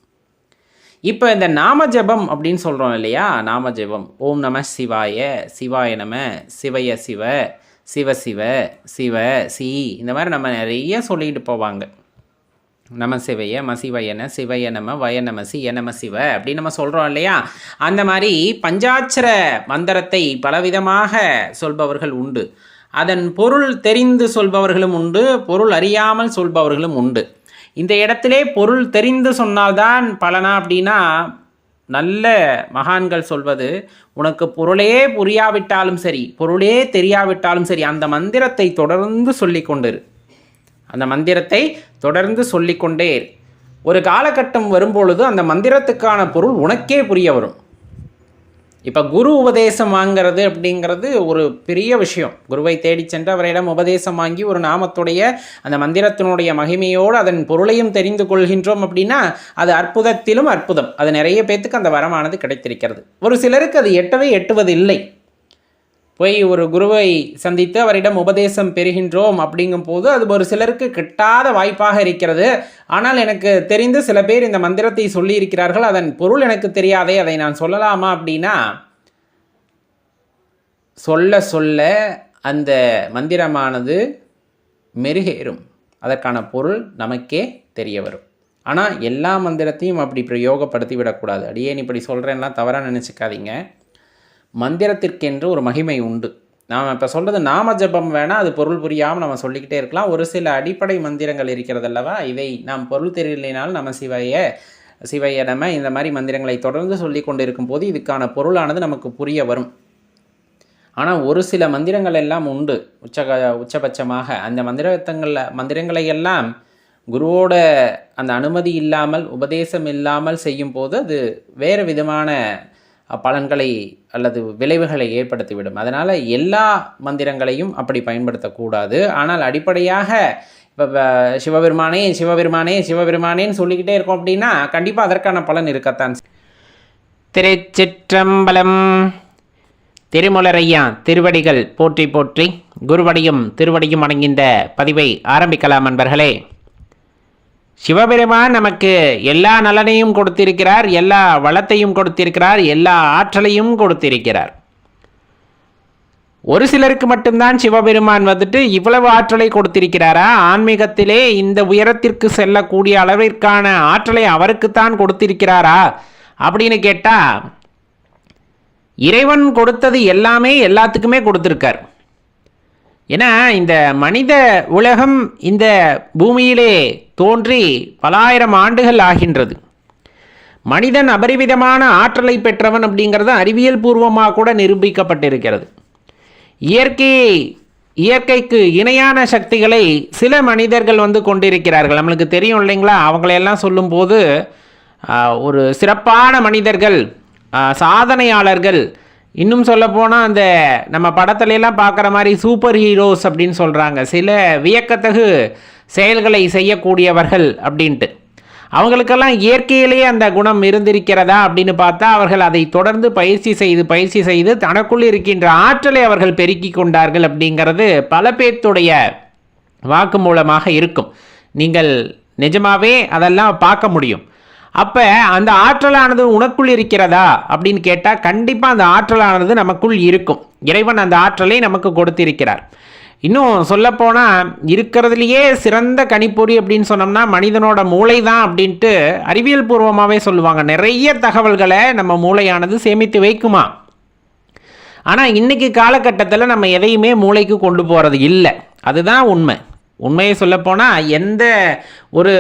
S1: இப்போ இந்த நாம ஜபம் அப்படின்னு சொல்கிறோம் இல்லையா? நாம ஜபம், ஓம் நம சிவாய, சிவாய நம, சிவய சிவ, சிவ சிவ, சிவ சி, இந்த மாதிரி நம்ம நிறைய சொல்லிக்கிட்டு போவாங்க. நம சிவைய, மசிவயன, சிவய நம, வய நம சி, நம சிவ அப்படின்னு நம்ம சொல்கிறோம் இல்லையா? அந்த மாதிரி பஞ்சாட்சர மந்திரத்தை பலவிதமாக சொல்பவர்கள் உண்டு. அதன் பொருள் தெரிந்து சொல்பவர்களும் உண்டு, பொருள் அறியாமல் சொல்பவர்களும் உண்டு. இந்த இடத்திலே பொருள் தெரிந்து சொன்னால்தான் பலனா அப்படின்னா நல்ல மகான்கள் சொல்வது, உனக்கு பொருளே புரியாவிட்டாலும் சரி, பொருளே தெரியாவிட்டாலும் சரி, அந்த மந்திரத்தை தொடர்ந்து சொல்லிக்கொண்டிரு. அந்த மந்திரத்தை தொடர்ந்து சொல்லிக்கொண்டே இரு. ஒரு காலகட்டம் வரும்பொழுது அந்த மந்திரத்துக்கான பொருள் உனக்கே புரிய வரும். இப்போ குரு உபதேசம் வாங்கிறது அப்படிங்கிறது ஒரு பெரிய விஷயம். குருவை தேடி சென்று அவரிடம் உபதேசம் வாங்கி ஒரு நாமத்துடைய அந்த மந்திரத்தினுடைய மகிமையோடு அதன் பொருளையும் தெரிந்து கொள்கின்றோம் அப்படின்னா அது அற்புதத்திலும் அற்புதம். அது நிறைய பேத்துக்கு அந்த வரமானது கிடைத்திருக்கிறது. ஒரு சிலருக்கு அது எட்டுவதில்லை. போய் ஒரு குருவை சந்தித்து அவரிடம் உபதேசம் பெறுகின்றோம் அப்படிங்கும்போது அது ஒரு சிலருக்கு கிட்டாத வாய்ப்பாக இருக்கிறது. ஆனால் எனக்கு தெரிந்து சில பேர் இந்த மந்திரத்தை சொல்லியிருக்கிறார்கள், அதன் பொருள் எனக்கு தெரியாதே, அதை நான் சொல்லலாமா அப்படின்னா, சொல்ல சொல்ல அந்த மந்திரமானது மெருகேறும், அதற்கான பொருள் நமக்கே தெரிய வரும். ஆனால் எல்லா மந்திரத்தையும் அப்படி பிரயோகப்படுத்தி விடக்கூடாது. அடியேன் இப்படி சொல்கிறேன்னா தவறாக நினச்சிக்காதீங்க. மந்திரத்திற்கென்று ஒரு மகிமை உண்டு. நாம் இப்போ சொல்கிறது நாம ஜபம் வேணால் அது பொருள் புரியாமல் நம்ம சொல்லிக்கிட்டே இருக்கலாம். ஒரு சில அடிப்படை மந்திரங்கள் இருக்கிறது அல்லவா, இதை நாம் பொருள் தெரியலைனாலும் நம்ம சிவைய நம்ம இந்த மாதிரி மந்திரங்களை தொடர்ந்து சொல்லி கொண்டு இருக்கும்போது இதுக்கான பொருளானது நமக்கு புரிய வரும். ஆனால் ஒரு சில மந்திரங்கள் எல்லாம் உண்டு உச்சபட்சமாக. அந்த மந்திரங்களை எல்லாம் குருவோட அந்த அனுமதி இல்லாமல் உபதேசம் இல்லாமல் செய்யும்போது அது வேறு விதமான பலன்களை அல்லது விளைவுகளை ஏற்படுத்திவிடும். அதனால் எல்லா மந்திரங்களையும் அப்படி பயன்படுத்தக்கூடாது. ஆனால் அடிப்படையாக இப்போ சிவபெருமானே சிவபெருமானே சிவபெருமானேன்னு சொல்லிக்கிட்டே இருக்கோம் அப்படின்னா கண்டிப்பாக அதற்கான பலன் இருக்கத்தான். திருச்சிற்றம்பலம். திருமலரையா திருவடிகள் போற்றி போற்றி, குருவடியும் திருவடியும் அடங்கின்ற பதிவை ஆரம்பிக்கலாம் அன்பர்களே. சிவபெருமான் நமக்கு எல்லா நலனையும் கொடுத்திருக்கிறார், எல்லா வளத்தையும் கொடுத்திருக்கிறார், எல்லா ஆற்றலையும் கொடுத்திருக்கிறார். ஒரு சிலருக்கு மட்டும்தான் சிவபெருமான் இவ்வளவு ஆற்றலை கொடுத்திருக்கிறாரா, ஆன்மீகத்திலே இந்த உயரத்திற்கு செல்லக்கூடிய அளவிற்கான ஆற்றலை அவருக்குத்தான் கொடுத்திருக்கிறாரா அப்படின்னு கேட்டால், இறைவன் கொடுத்தது எல்லாமே எல்லாத்துக்குமே கொடுத்திருக்கார். ஏன்னா இந்த மனித உலகம் இந்த பூமியிலே தோன்றி பலாயிரம் ஆண்டுகள் ஆகின்றது. மனிதன் அபரிவிதமான ஆற்றலை பெற்றவன் அப்படிங்கிறது அறிவியல் பூர்வமாக கூட நிரூபிக்கப்பட்டிருக்கிறது. இயற்கைக்கு இணையான சக்திகளை சில மனிதர்கள் கொண்டிருக்கிறார்கள். நம்மளுக்கு தெரியும் இல்லைங்களா, அவங்களையெல்லாம் சொல்லும்போது ஒரு சிறப்பான மனிதர்கள், சாதனையாளர்கள், இன்னும் சொல்லப்போனால் அந்த நம்ம படத்துலலாம் பார்க்குற மாதிரி சூப்பர் ஹீரோஸ் அப்படின்னு சொல்கிறாங்க, சில வியக்கத்தகு செயல்களை செய்யக்கூடியவர்கள் அப்படின்ட்டு. அவங்களுக்கெல்லாம் இயற்கையிலேயே அந்த குணம் இருந்திருக்கிறதா அப்படின்னு பார்த்தா அவர்கள் அதை தொடர்ந்து பயிற்சி செய்து தனக்குள் இருக்கின்ற ஆற்றலை அவர்கள் பெருக்கி கொண்டார்கள் அப்படிங்கிறது பல பேர்த்துடைய வாக்கு மூலமாக இருக்கும். நீங்கள் நிஜமாகவே அதெல்லாம் பார்க்க முடியும். அப்போ அந்த ஆற்றலானது உனக்குள் இருக்கிறதா அப்படின்னு கேட்டால் கண்டிப்பாக அந்த ஆற்றலானது நமக்குள் இருக்கும். இறைவன் அந்த ஆற்றலை நமக்கு கொடுத்திருக்கிறார். இன்னும் சொல்லப்போனால் இருக்கிறதுலையே சிறந்த கணிப்பொறி அப்படின்னு சொன்னோம்னா மனிதனோட மூளை தான் அப்படின்ட்டு அறிவியல் பூர்வமாகவே சொல்லுவாங்க. நிறைய தகவல்களை நம்ம மூளையானது சேமித்து வைக்குமா. ஆனால் இன்றைக்கி காலகட்டத்தில் நம்ம எதையுமே மூளைக்கு கொண்டு போகிறது இல்லை. அதுதான் உண்மை. உண்மையை சொல்லப்போனால் எந்த ஒரு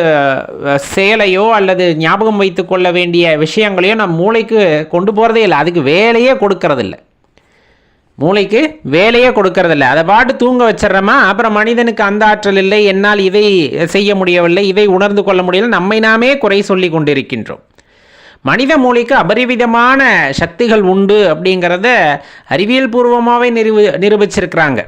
S1: செயலையோ அல்லது ஞாபகம் வைத்து கொள்ள வேண்டிய விஷயங்களையோ நம்ம மூளைக்கு கொண்டு போகிறதே இல்லை. அதுக்கு வேலையே கொடுக்கறதில்லை. மூளைக்கு வேலையே கொடுக்கறதில்லை. அதை பாட்டு தூங்க வச்சிட்றோமா, அப்புறம் மனிதனுக்கு அந்த ஆற்றல் இல்லை, என்னால் இதை செய்ய முடியவில்லை, இதை உணர்ந்து கொள்ள முடியலை, நம்மை நாமே குறை சொல்லி கொண்டிருக்கின்றோம். மனித மூளைக்கு அபரிவிதமான சக்திகள் உண்டு அப்படிங்கிறத அறிவியல் பூர்வமாகவே நிரூபிச்சிருக்கிறாங்க.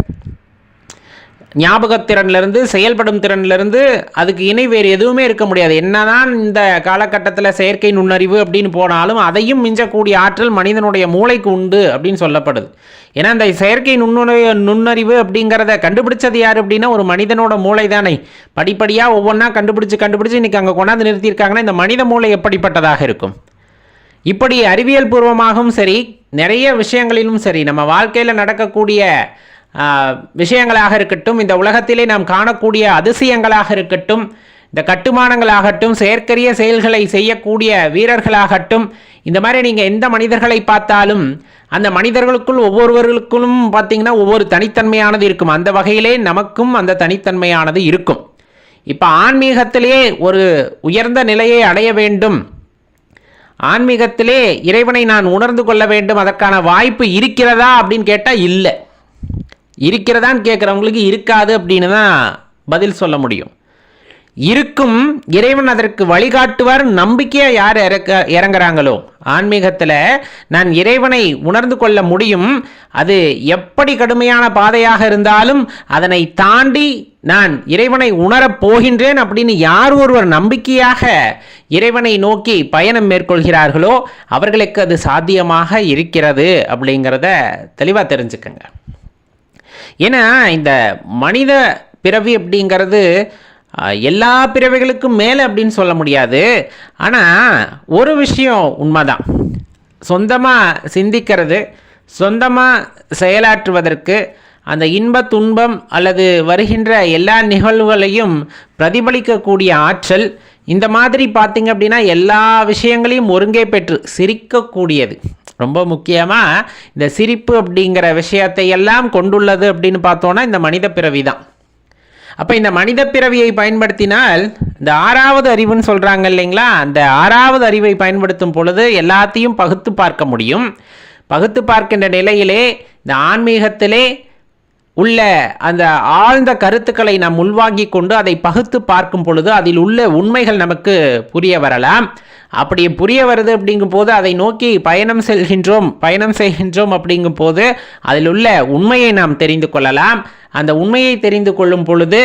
S1: ஞாபகத்திறன்லேருந்து செயல்படும் திறன்லேருந்து அதுக்கு இணை வேறு எதுவுமே இருக்க முடியாது. என்னதான் இந்த காலகட்டத்தில் செயற்கை நுண்ணறிவு அப்படின்னு போனாலும் அதையும் மிஞ்சக்கூடிய ஆற்றல் மனிதனுடைய மூளைக்கு உண்டு அப்படின்னு சொல்லப்படுது. ஏன்னா இந்த செயற்கை நுண்ணறிவு அப்படிங்கிறத கண்டுபிடிச்சது யார் அப்படின்னா ஒரு மனிதனோட மூளை தானே. படிப்படியாக ஒவ்வொன்றா கண்டுபிடிச்சு இன்றைக்கி அங்கே கொண்டாந்து நிறுத்தியிருக்காங்கன்னா இந்த மனித மூளை எப்படிப்பட்டதாக இருக்கும். இப்படி அறிவியல் பூர்வமாகவும் சரி, நிறைய விஷயங்களிலும் சரி, நம்ம வாழ்க்கையில் நடக்கக்கூடிய விஷயங்களாக இருக்கட்டும், இந்த உலகத்திலே நாம் காணக்கூடிய அதிசயங்களாக இருக்கட்டும், இந்த கட்டுமானங்களாகட்டும், செயற்கரிய செயல்களை செய்யக்கூடிய வீரர்களாகட்டும், இந்த மாதிரி நீங்கள் எந்த மனிதர்களை பார்த்தாலும் அந்த மனிதர்களுக்குள் ஒவ்வொருவர்களுக்கும் பார்த்திங்கன்னா ஒவ்வொரு தனித்தன்மையானது இருக்கும். அந்த வகையிலே நமக்கும் அந்த தனித்தன்மையானது இருக்கும். இப்போ ஆன்மீகத்திலே ஒரு உயர்ந்த நிலையை அடைய வேண்டும், ஆன்மீகத்திலே இறைவனை நான் உணர்ந்து கொள்ள வேண்டும், அதற்கான வாய்ப்பு இருக்கிறதா அப்படின்னு கேட்டால் இல்லை. இருக்கிறதான்னு கேட்குறவங்களுக்கு இருக்காது அப்படின்னு தான் பதில் சொல்ல முடியும். இருக்கும், இறைவன் அதற்கு வழிகாட்டுவார். நம்பிக்கையாக யார் இறங்குறாங்களோ ஆன்மீகத்தில் நான் இறைவனை உணர்ந்து கொள்ள முடியும். அது எப்படி கடுமையான பாதையாக இருந்தாலும் அதனை தாண்டி நான் இறைவனை உணரப் போகின்றேன் அப்படின்னு யார் ஒருவர் நம்பிக்கையாக இறைவனை நோக்கி பயணம் மேற்கொள்கிறார்களோ அவர்களுக்கு அது சாத்தியமாக இருக்கிறது அப்படிங்கிறத தெளிவாக தெரிஞ்சுக்கங்க. ஏன்னா இந்த மனித பிறவி அப்படிங்கிறது எல்லா பிறவைகளுக்கும் மேலே அப்படின்னு சொல்ல முடியாது. ஆனால் ஒரு விஷயம் உண்மைதான், சொந்தமாக சிந்திக்கிறது, சொந்தமாக செயலாற்றுவதற்கு அந்த இன்ப துன்பம் அல்லது வருகின்ற எல்லா நிகழ்வுகளையும் பிரதிபலிக்கக்கூடிய ஆற்றல், இந்த மாதிரி பார்த்திங்க அப்படின்னா எல்லா விஷயங்களையும் ஒருங்கே பெற்று சிரிக்கக்கூடியது. ரொம்ப முக்கியமாக இந்த சிரிப்பு அப்படிங்கிற விஷயத்தை எல்லாம் கொண்டுள்ளது அப்படின்னு பார்த்தோன்னா இந்த மனித பிறவி தான். அப்போ இந்த மனித பிறவியை பயன்படுத்தினால் இந்த 6வது அறிவுன்னு சொல்கிறாங்க இல்லைங்களா, அந்த 6வது அறிவை பயன்படுத்தும் பொழுது எல்லாத்தையும் பகுத்து பார்க்க முடியும். பகுத்து பார்க்கின்ற நிலையிலே இந்த ஆன்மீகத்திலே உள்ள அந்த ஆழ்ந்த கருத்துக்களை நாம் உள்வாங்கி கொண்டு அதை பகுத்து பார்க்கும் பொழுது அதில் உள்ள உண்மைகள் நமக்கு புரிய வரலாம். அப்படி புரிய வருது அப்படிங்கும் போது அதை நோக்கி பயணம் செய்கின்றோம் அப்படிங்கும் போது அதில் உள்ள உண்மையை நாம் தெரிந்து கொள்ளலாம். அந்த உண்மையை தெரிந்து கொள்ளும் பொழுது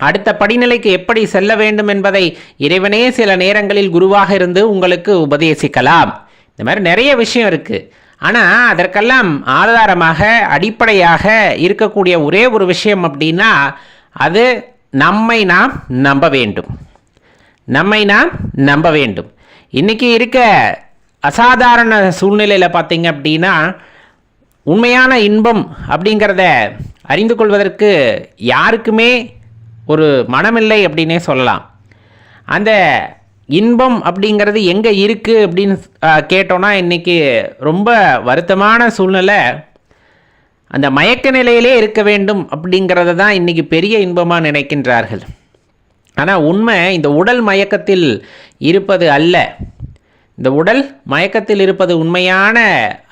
S1: அடுத்த படிநிலைக்கு எப்படி செல்ல வேண்டும் என்பதை இறைவனே சில நேரங்களில் குருவாக இருந்து உங்களுக்கு உபதேசிக்கலாம். இந்த மாதிரி நிறைய விஷயம் இருக்குது. ஆனால் அதற்கெல்லாம் ஆதாரமாக அடிப்படையாக இருக்கக்கூடிய ஒரே ஒரு விஷயம் அப்படின்னா அது நம்மை நாம் நம்ப வேண்டும். இன்றைக்கி இருக்க அசாதாரண சூழ்நிலையில் பார்த்தீங்க அப்படின்னா உண்மையான இன்பம் அப்படிங்கிறத அறிந்து கொள்வதற்கு யாருக்குமே ஒரு மனமில்லை அப்படின்னே சொல்லலாம். அந்த இன்பம் அப்படிங்கிறது எங்கே இருக்குது அப்படின்னு கேட்டோன்னா இன்றைக்கி ரொம்ப வருத்தமான சூழ்நிலை. அந்த மயக்க நிலையிலே இருக்க வேண்டும் அப்படிங்கிறத தான் இன்றைக்கி பெரிய இன்பமாக நினைக்கின்றார்கள். ஆனால் உண்மை இந்த உடல் மயக்கத்தில் இருப்பது அல்ல. இந்த உடல் மயக்கத்தில் இருப்பது உண்மையான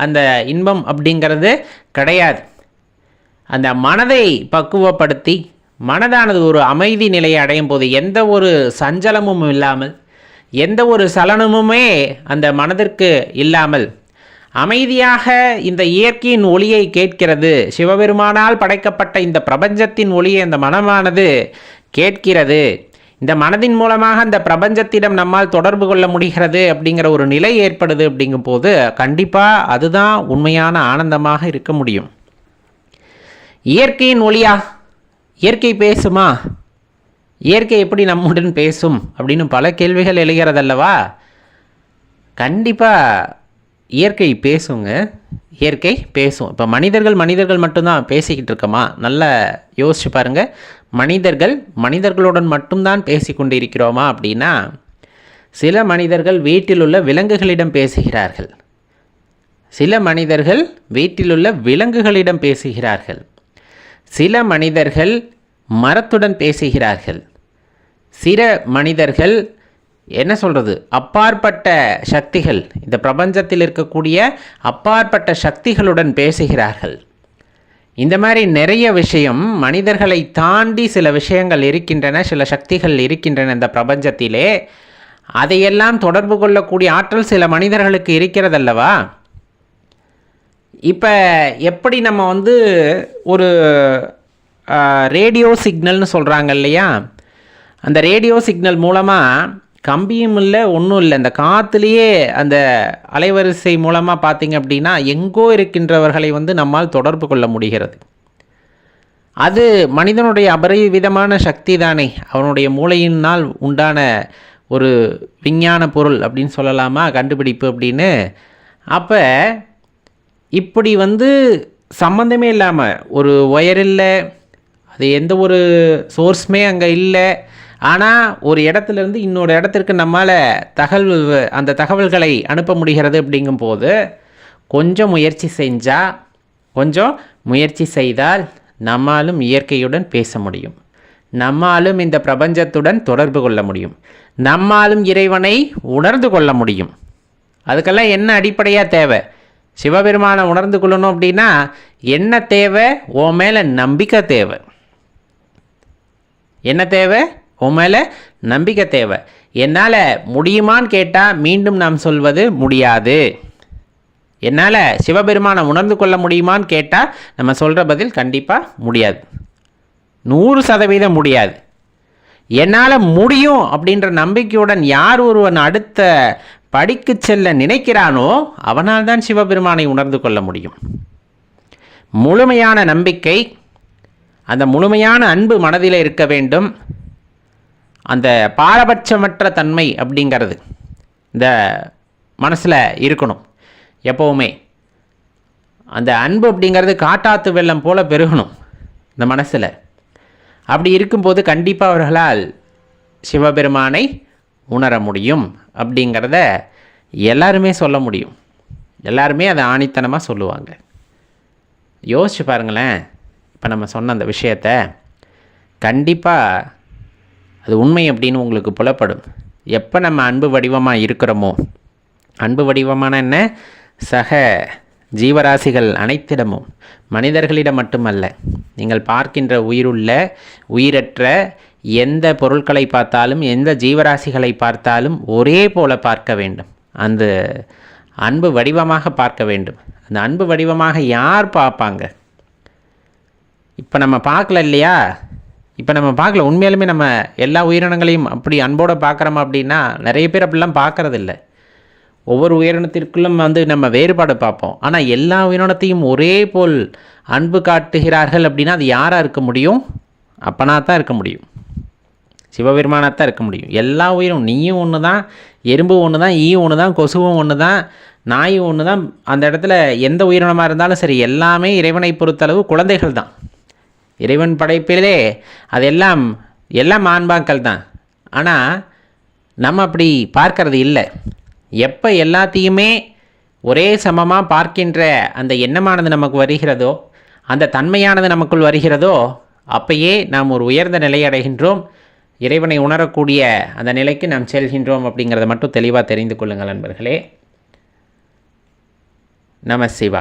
S1: அந்த இன்பம் அப்படிங்கிறது கிடையாது. அந்த மனதை பக்குவப்படுத்தி மனதானது ஒரு அமைதி நிலையை அடையும் போது எந்த ஒரு சஞ்சலமும் இல்லாமல் எந்த ஒரு சலனமுமே அந்த மனதிற்கு இல்லாமல் அமைதியாக இந்த இயற்கையின் ஒளியை கேட்கிறது. சிவபெருமானால் படைக்கப்பட்ட இந்த பிரபஞ்சத்தின் ஒளியை அந்த மனமானது கேட்கிறது. இந்த மனதின் மூலமாக அந்த பிரபஞ்சத்திடம் நம்மால் தொடர்பு கொள்ள முடிகிறது அப்படிங்கிற ஒரு நிலை ஏற்படுது. அப்படிங்கும் போது கண்டிப்பாக அதுதான் உண்மையான ஆனந்தமாக இருக்க முடியும். இயற்கையின் ஒளியா? இயற்கை பேசுமா? இயற்கை எப்படி நம்முடன் பேசும் அப்படின்னு பல கேள்விகள் எழுகிறதல்லவா? கண்டிப்பாக இயற்கை பேசுங்க. இயற்கை பேசும். இப்போ மனிதர்கள் மட்டும்தான் பேசிக்கிட்டு இருக்கோமா? நல்லா யோசிச்சு பாருங்கள். மனிதர்களுடன் மட்டும்தான் பேசி கொண்டு இருக்கிறோமா அப்படின்னா சில மனிதர்கள் வீட்டிலுள்ள விலங்குகளிடம் பேசுகிறார்கள். சில மனிதர்கள் வீட்டிலுள்ள விலங்குகளிடம் பேசுகிறார்கள். சில மனிதர்கள் மரத்துடன் பேசுகிறார்கள். சில மனிதர்கள் என்ன சொல்கிறது, அப்பாற்பட்ட சக்திகள், இந்த பிரபஞ்சத்தில் இருக்கக்கூடிய அப்பாற்பட்ட சக்திகளுடன் பேசுகிறார்கள். இந்த மாதிரி நிறைய விஷயம் மனிதர்களை தாண்டி சில விஷயங்கள் இருக்கின்றன, சில சக்திகள் இருக்கின்றன இந்த பிரபஞ்சத்திலே. அதையெல்லாம் தொடர்பு கொள்ளக்கூடிய ஆற்றல் சில மனிதர்களுக்கு இருக்கிறதல்லவா? இப்போ எப்படி நம்ம ஒரு ரேடியோ சிக்னல்னு சொல்கிறாங்க இல்லையா, அந்த ரேடியோ சிக்னல் மூலமாக கம்பியும் இல்லை ஒன்றும் இல்லை, அந்த காற்றுலேயே அந்த அலைவரிசை மூலமாக பார்த்திங்க அப்படின்னா எங்கோ இருக்கின்றவர்களை நம்மால் தொடர்பு கொள்ள முடிகிறது. அது மனிதனுடைய அபரிவிதமான சக்தி தானே, அவனுடைய மூளையினால் உண்டான ஒரு விஞ்ஞான பொருள் அப்படின்னு சொல்லலாமா, கண்டுபிடிப்பு அப்படின்னு. அப்போ இப்படி சம்மந்தமே இல்லாமல் ஒரு ஒயர் இல்லை, அது எந்த ஒரு சோர்ஸுமே அங்கே இல்லை, ஆனால் ஒரு இடத்துலேருந்து இன்னொரு இடத்திற்கு நம்மால் அந்த தகவல்களை அனுப்ப முடிகிறது. அப்படிங்கும்போது கொஞ்சம் முயற்சி செய்தால் நம்மாலும் இயற்கையுடன் பேச முடியும், நம்மாலும் இந்த பிரபஞ்சத்துடன் தொடர்பு கொள்ள முடியும், நம்மாலும் இறைவனை உணர்ந்து கொள்ள முடியும். அதுக்கெல்லாம் என்ன அடிப்படையாக தேவை? சிவபெருமானை உணர்ந்து கொள்ளணும் அப்படின்னா என்ன தேவை? உன் மேலே நம்பிக்கை தேவை. என்ன தேவை? உன் மேலே நம்பிக்கை தேவை. என்னால் முடியுமான்னு கேட்டால் மீண்டும் நாம் சொல்வது முடியாது. என்னால் சிவபெருமானை உணர்ந்து கொள்ள முடியுமான்னு கேட்டால் நம்ம சொல்கிற பதில் கண்டிப்பாக முடியாது, 100% முடியாது. என்னால் முடியும் அப்படின்ற நம்பிக்கையுடன் யார் ஒருவன் அடுத்த படிக்கு செல்ல நினைக்கிறானோ அவனால் தான் சிவபெருமானை உணர்ந்து கொள்ள முடியும். முழுமையான நம்பிக்கை, அந்த முழுமையான அன்பு மனதில் இருக்க வேண்டும். அந்த பாரபட்சமற்ற தன்மை அப்படிங்கிறது இந்த மனசில் இருக்கணும் எப்போவுமே. அந்த அன்பு அப்படிங்கிறது காட்டாத்து வெள்ளம் போல பெருகணும் இந்த மனசில். அப்படி இருக்கும்போது கண்டிப்பாக அவர்களால் சிவபெருமானை உணர முடியும் அப்படிங்கிறத எல்லாருமே சொல்ல முடியும். எல்லாருமே அதை ஆணித்தனமாக சொல்லுவாங்க. யோசிச்சு பாருங்களேன், இப்போ நம்ம சொன்ன அந்த விஷயத்தை கண்டிப்பாக அது உண்மை அப்படின்னு உங்களுக்கு புலப்படும். எப்போ நம்ம அன்பு வடிவமாக இருக்கிறோமோ, அன்பு வடிவமான என்ன, சக ஜீவராசிகள் அனைத்திடமும், மனிதர்களிடம் மட்டுமல்ல, நீங்கள் பார்க்கின்ற உயிருள்ள உயிரற்ற எந்த பொருட்களை பார்த்தாலும் எந்த ஜீவராசிகளை பார்த்தாலும் ஒரே போல பார்க்க வேண்டும். அந்த அன்பு வடிவமாக பார்க்க வேண்டும். அந்த அன்பு வடிவமாக யார் பார்ப்பாங்க? இப்போ நம்ம பார்க்கல இல்லையா? இப்போ நம்ம பார்க்கல. உண்மையாலுமே நம்ம எல்லா உயிரினங்களையும் அப்படி அன்போடு பார்க்குறோமா அப்படின்னா நிறைய பேர் அப்படிலாம் பார்க்குறதில்ல. ஒவ்வொரு உயிரினத்திற்குள்ளும் நம்ம வேறுபாடு பார்ப்போம். ஆனால் எல்லா உயிரினத்தையும் ஒரே போல் அன்பு காட்டுகிறார்கள் அப்படின்னா அது யாராக இருக்க முடியும்? அப்பனா தான் இருக்க முடியும், சிவபெருமானாக தான் இருக்க முடியும். எல்லா உயிரும், நீயும் ஒன்று தான், எறும்பு ஒன்று தான், ஈயும் ஒன்று தான், கொசுவும் ஒன்று தான், நாயும் ஒன்று தான். அந்த இடத்துல எந்த உயிரினமாக இருந்தாலும் சரி, எல்லாமே இறைவனை பொறுத்தளவு குழந்தைகள் தான். இறைவன் படைப்பிலே அதெல்லாம் எல்லாம் ஆன்மாக்கள் தான். ஆனால் நம்ம அப்படி பார்க்கறது இல்லை. எப்போ எல்லாத்தையுமே ஒரே சமமாக பார்க்கின்ற அந்த எண்ணமானது நமக்கு வருகிறதோ, அந்த தன்மையானது நமக்குள் வருகிறதோ, அப்பயே நாம் ஒரு உயர்ந்த நிலை அடைகின்றோம். இறைவனை உணரக்கூடிய அந்த நிலைக்கு நாம் செல்கின்றோம் அப்படிங்கிறத மட்டும் தெளிவாக தெரிந்து கொள்ளுங்கள் நண்பர்களே. நம சிவாய.